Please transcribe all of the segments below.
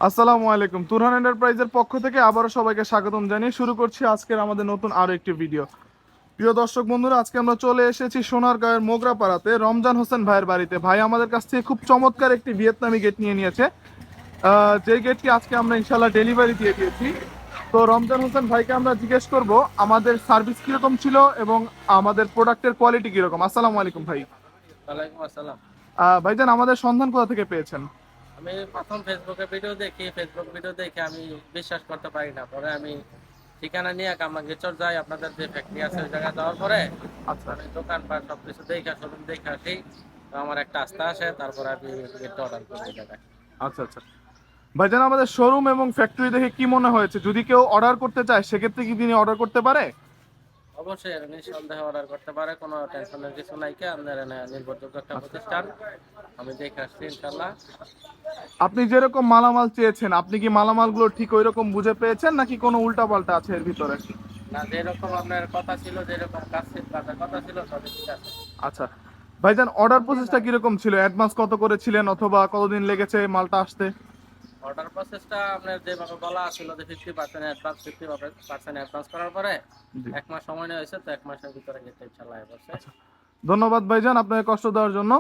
আসসালামু আলাইকুম। তুরহান এন্টারপ্রাইজের পক্ষ থেকে আবারও সবাইকে স্বাগতম জানিয়ে শুরু করছি আজকের আমাদের নতুন আরো একটি ভিডিও। প্রিয় দর্শক বন্ধুরা, আজকে আমরা চলে এসেছি সোনারগাঁয়ের মোগরাপাড়াতে রমজান হোসেন ভাইয়ের বাড়িতে। ভাই আমাদের কাছ থেকে খুব চমৎকার একটি ভিয়েতনামি গেট নিয়ে নিয়েছে। যে গেটটি আজকে আমরা ইনশাল্লাহ ডেলিভারি দিয়ে দিয়েছি। তো রমজান হোসেন ভাইকে আমরা জিজ্ঞেস করব আমাদের সার্ভিস কিরকম ছিল এবং আমাদের প্রোডাক্টের কোয়ালিটি কিরকম। আসসালামু আলাইকুম ভাই। ওয়ালাইকুম আসসালাম। ভাইজান, আমাদের সন্ধান কোথা থেকে পেয়েছেন? আমি প্রথম ফেসবুক ভিডিও দেখে আমি বিশ্বাস করতে পারি না, পরে আমি ঠিকানা নিয়ে কামাঙ্গিচর যাই, আপনাদের যে ফ্যাক্টরি আছে ওই জায়গায় যাওয়ার পরে আচ্ছা আমি দোকানপাট সবকিছু দেখে শোরুম দেখে আসি। তো আমার একটা আস্থা আসে, তারপরে আমি গেটটা অর্ডার করি এই জায়গায়। আচ্ছা আচ্ছা। ভাইজান, আমাদের শোরুম এবং ফ্যাক্টরি দেখে কি মনে হয়েছে? যদি কেউ অর্ডার করতে চায় সেক্ষেত্রে কি তিনি অর্ডার করতে পারে? অবশ্যই এর নিঃসন্দেহে অর্ডার করতে পারে, কোনো টেনশনের কিছু নাই। কে আপনার নির্ভরযোগ্য একটা আচ্ছা। প্রতিষ্ঠান, আমি দেখে আসছি ইনশাল্লাহ। আপনি যেরকম মালামাল চেয়েছেন আপনি কি মালামালগুলো ঠিক ওই রকম বুঝে পেয়েছেন নাকি কোনো উল্টা পাল্টা আছে এর ভিতরে? না, যেরকম আপনার কথা ছিল, যেরকম কাজের কথা ছিল সবই ঠিক আছে। আচ্ছা ভাইজান, অর্ডার প্রসেসটা কিরকম ছিল? অ্যাডভান্স কত করেছিলেন অথবা কতদিন লেগেছে মালটা আসতে? অর্ডার প্রসেসটা আপনার যেভাবে বলা ছিল যে 50% অ্যাডভান্স, 50% অ্যাডভান্স করার পরে জি। 1 মাস সময় নেওয়া হয়েছে। তো 1 মাসের ভিতরে গেটটা ইনশাল্লাহ বসে। আচ্ছা, ধন্যবাদ ভাইজান আপনাকে কষ্ট দেওয়ার জন্য।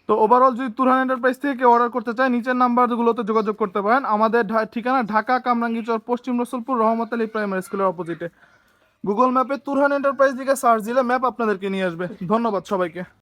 তো ওভারঅল যদি তুরহান এন্টারপ্রাইজ থেকে কেউ অর্ডার করতে চায় নিচের নাম্বারগুলোতে যোগাযোগ করতে পারেন। আমাদের ঠিকানা ঢাকা কামরাঙ্গীচর, পশ্চিম রসুলপুর, রহমত আলী প্রাইমারি স্কুলের অপোজিটে। গুগল ম্যাপে তুরহান এন্টারপ্রাইজ দিকে সার্চ দিলে ম্যাপ আপনাদেরকে নিয়ে আসবে। ধন্যবাদ সবাইকে।